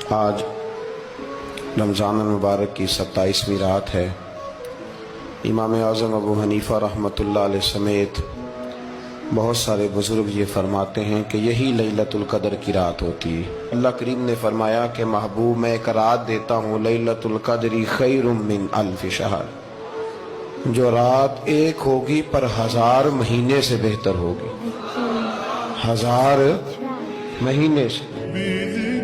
आज रमज़ान मुबारक की 27वीं रात है। इमाम आज़म अबू हनीफ़ा रहमतुल्लाह अलैह समेत बहुत सारे बुज़ुर्ग ये फरमाते हैं कि यही लैलतुल क़द्र की रात होती है। अल्लाह करीम ने फरमाया कि महबूब मैं एक रात देता हूँ, लैलतुल क़द्री खैरुम मिन अल्फ़ि शहर, जो रात एक होगी पर 1000 महीने से बेहतर होगी, 1000 महीने से।